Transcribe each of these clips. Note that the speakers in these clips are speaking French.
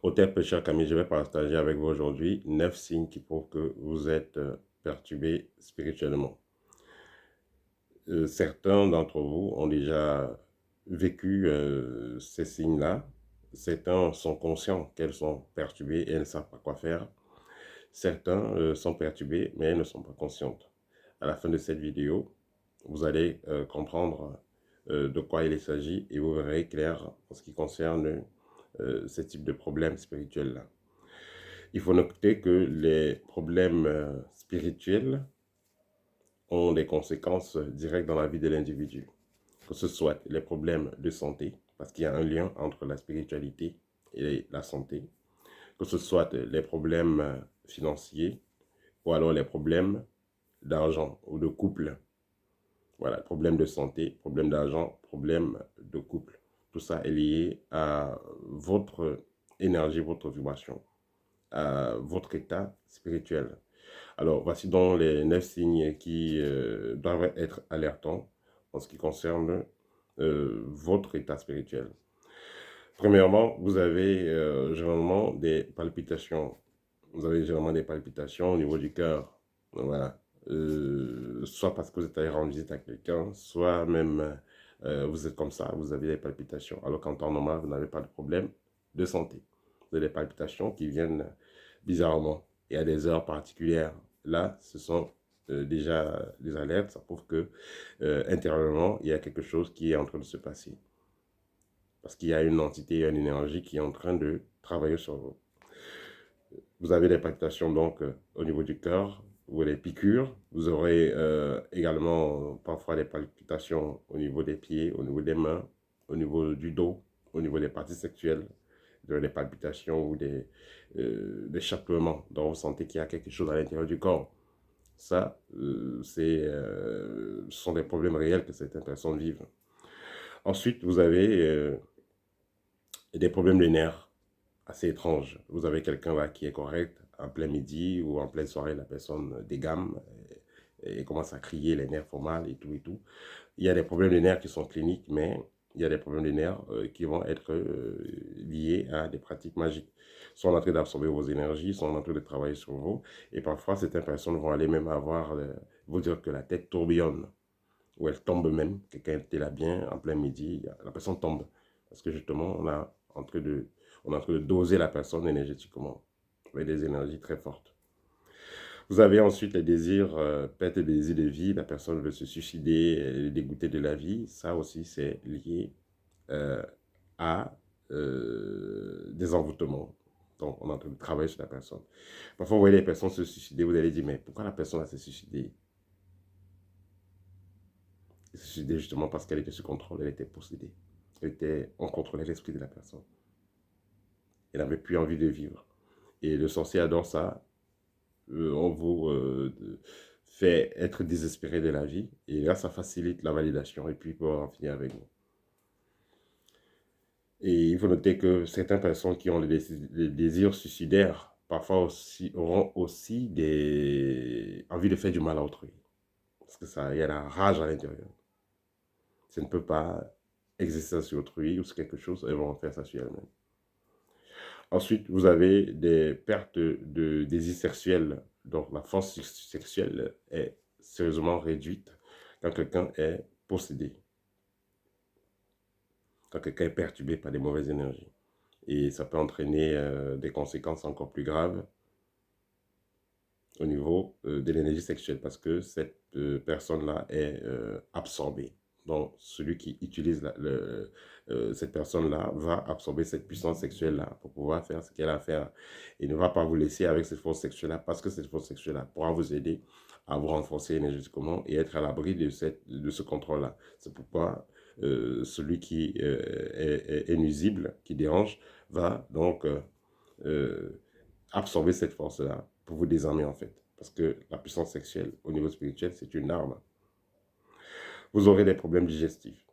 Auteur pécheur Camille, je vais partager avec vous aujourd'hui 9 signes qui prouvent que vous êtes perturbé spirituellement. Certains d'entre vous ont déjà vécu ces signes-là. Certains sont conscients qu'elles sont perturbées et elles ne savent pas quoi faire. Certains sont perturbés mais elles ne sont pas conscientes. À la fin de cette vidéo, vous allez comprendre de quoi il s'agit et vous verrez clair en ce qui concerne ce type de problème spirituel-là. Il faut noter que les problèmes spirituels ont des conséquences directes dans la vie de l'individu. Que ce soit les problèmes de santé, parce qu'il y a un lien entre la spiritualité et la santé. Que ce soit les problèmes financiers ou alors les problèmes d'argent ou de couple. Voilà, problème de santé, problème d'argent, problème de couple. Tout ça est lié à votre énergie, votre vibration, à votre état spirituel. Alors, voici donc les 9 signes qui doivent être alertants en ce qui concerne votre état spirituel. Premièrement, vous avez généralement des palpitations. Vous avez généralement des palpitations au niveau du cœur. Voilà. Soit parce que vous êtes allé rendre visite à quelqu'un, soit même vous êtes comme ça, vous avez des palpitations. Alors qu'en temps normal, vous n'avez pas de problème de santé. Vous avez des palpitations qui viennent bizarrement et à des heures particulières. Là, ce sont déjà des alertes. Ça prouve que intérieurement, il y a quelque chose qui est en train de se passer. Parce qu'il y a une entité, une énergie qui est en train de travailler sur vous. Vous avez des palpitations donc au niveau du cœur ou des piqûres. Vous aurez également parfois des palpitations au niveau des pieds, au niveau des mains, au niveau du dos, au niveau des parties sexuelles. Vous aurez des palpitations ou des chapements dont vous sentez qu'il y a quelque chose à l'intérieur du corps. Ça, ce sont des problèmes réels que certaines personnes vivent. Ensuite, vous avez des problèmes de nerfs assez étranges. Vous avez quelqu'un là qui est correct, en plein midi ou en pleine soirée, la personne dégamme et commence à crier, les nerfs font mal et tout et tout. Il y a des problèmes de nerfs qui sont cliniques, mais il y a des problèmes de nerfs qui vont être liés à des pratiques magiques. Ils sont en train d'absorber vos énergies, ils sont en train de travailler sur vous. Et parfois, certaines personnes vont aller même avoir, vous dire que la tête tourbillonne, ou elle tombe même. Quelqu'un était là bien, en plein midi, la personne tombe. Parce que justement, on est en train de doser la personne énergétiquement, avec des énergies très fortes. Vous avez ensuite les désirs, perte des désirs de vie, la personne veut se suicider, elle est dégoûtée de la vie. Ça aussi, c'est lié euh, à des envoûtements. Donc, on est en train de travailler sur la personne. Parfois, vous voyez les personnes se suicider, vous allez dire, mais pourquoi la personne a se suicidé? Elle se suicidait justement parce qu'elle était sous contrôle, elle était possédée. On contrôlait l'esprit de la personne. Elle n'avait plus envie de vivre. Et le sorcier adore ça. On vous fait être désespéré de la vie. Et là, ça facilite la validation et puis pour en finir avec vous. Et il faut noter que certaines personnes qui ont des désirs suicidaires, parfois aussi, auront aussi envie de faire du mal à autrui. Parce que ça, il y a la rage à l'intérieur. Ça ne peut pas exister sur autrui ou sur quelque chose, elles vont faire ça sur elles-mêmes. Ensuite, vous avez des pertes de désir sexuel. Donc, la force sexuelle est sérieusement réduite quand quelqu'un est possédé, quand quelqu'un est perturbé par des mauvaises énergies. Et ça peut entraîner des conséquences encore plus graves au niveau de l'énergie sexuelle parce que cette personne-là est absorbée. Donc, celui qui utilise cette personne-là va absorber cette puissance sexuelle-là pour pouvoir faire ce qu'elle a à faire. Il ne va pas vous laisser avec cette force sexuelle-là parce que cette force sexuelle-là pourra vous aider à vous renforcer énergétiquement et être à l'abri de ce contrôle-là. C'est pourquoi celui qui est nuisible, qui dérange, va donc absorber cette force-là pour vous désarmer en fait. Parce que la puissance sexuelle au niveau spirituel, c'est une arme. Vous aurez des problèmes digestifs.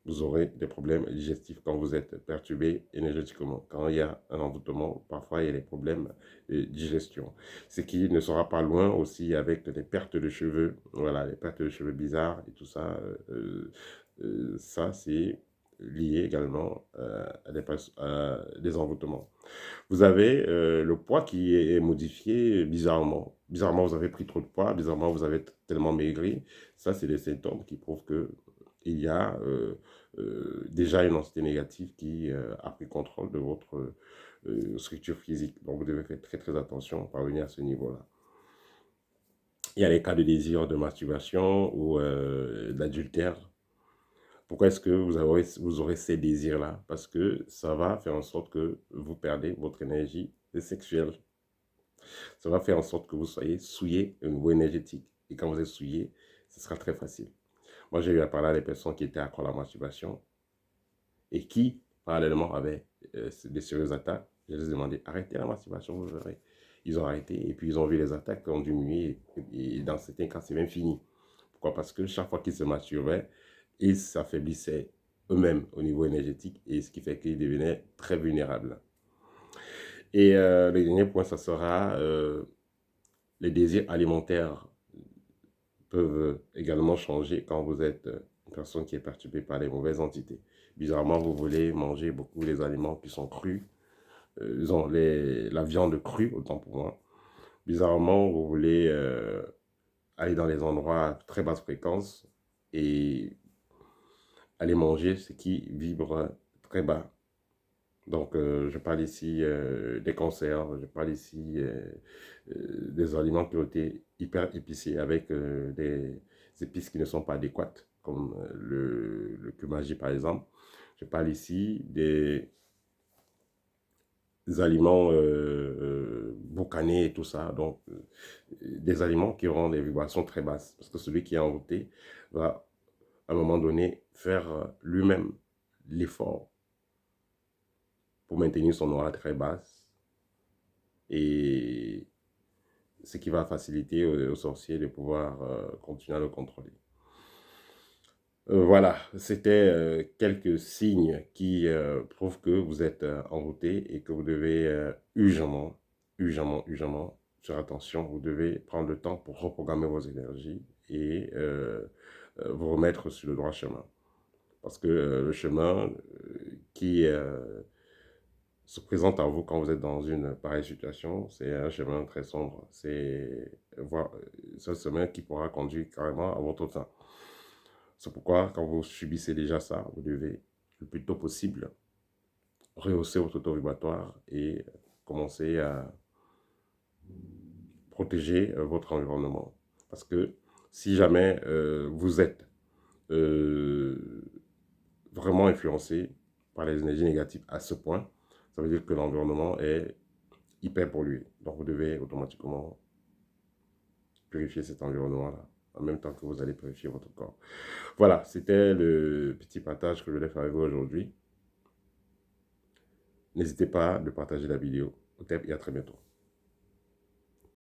Vous aurez des problèmes digestifs quand vous êtes perturbé énergétiquement. Quand il y a un envoûtement, parfois il y a des problèmes de digestion. Ce qui ne sera pas loin aussi avec des pertes de cheveux. Voilà, les pertes de cheveux bizarres et tout ça. Ça, c'est lié également à des envoûtements. Vous avez le poids qui est modifié bizarrement. Bizarrement, vous avez pris trop de poids. Bizarrement, vous avez tellement maigri. Ça, c'est des symptômes qui prouvent que il y a déjà une entité négative qui a pris contrôle de votre structure physique. Donc, vous devez faire très, très attention pour parvenir à ce niveau-là. Il y a les cas de désir, de masturbation ou d'adultère. Pourquoi est-ce que vous aurez ces désirs-là? Parce que ça va faire en sorte que vous perdez votre énergie sexuelle. Ça va faire en sorte que vous soyez souillé au niveau énergétique. Et quand vous êtes souillé, ce sera très facile. Moi, j'ai eu à parler à des personnes qui étaient accro à la masturbation et qui, parallèlement, avaient des sérieuses attaques. Je les ai demandé, arrêtez la masturbation, vous verrez. Ils ont arrêté et puis ils ont vu les attaques ont diminué. Et dans certains cas, c'est même fini. Pourquoi? Parce que chaque fois qu'ils se masturbaient, ils s'affaiblissaient eux-mêmes au niveau énergétique et ce qui fait qu'ils devenaient très vulnérables. Et le dernier point, ça sera les désirs alimentaires peuvent également changer quand vous êtes une personne qui est perturbée par les mauvaises entités. Bizarrement, vous voulez manger beaucoup les aliments qui sont crus, disons la viande crue, autant pour moi. Bizarrement, vous voulez aller dans les endroits à très basse fréquence et aller manger ce qui vibre très bas. Donc, je parle ici des conserves, je parle ici des aliments qui ont été hyper épicés avec des épices qui ne sont pas adéquates, comme le cumin par exemple. Je parle ici des aliments boucanés et tout ça, donc des aliments qui auront des vibrations très basses, parce que celui qui est envoûté va à un moment donné faire lui-même l'effort pour maintenir son aura très basse et ce qui va faciliter aux sorciers de pouvoir continuer à le contrôler. Voilà, c'était quelques signes qui prouvent que vous êtes envoûté et que vous devez urgemment faire attention. Vous devez prendre le temps pour reprogrammer vos énergies et vous remettre sur le droit chemin. Parce que le chemin qui se présente à vous quand vous êtes dans une pareille situation, c'est un chemin très sombre. C'est un chemin qui pourra conduire carrément à votre fin. C'est pourquoi, quand vous subissez déjà ça, vous devez, le plus tôt possible, rehausser votre taux vibratoire et commencer à protéger votre environnement. Parce que si jamais vous êtes vraiment influencé par les énergies négatives à ce point, ça veut dire que l'environnement est hyper pollué. Donc vous devez automatiquement purifier cet environnement-là, en même temps que vous allez purifier votre corps. Voilà, c'était le petit partage que je voulais faire avec vous aujourd'hui. N'hésitez pas à partager la vidéo. Et à très bientôt.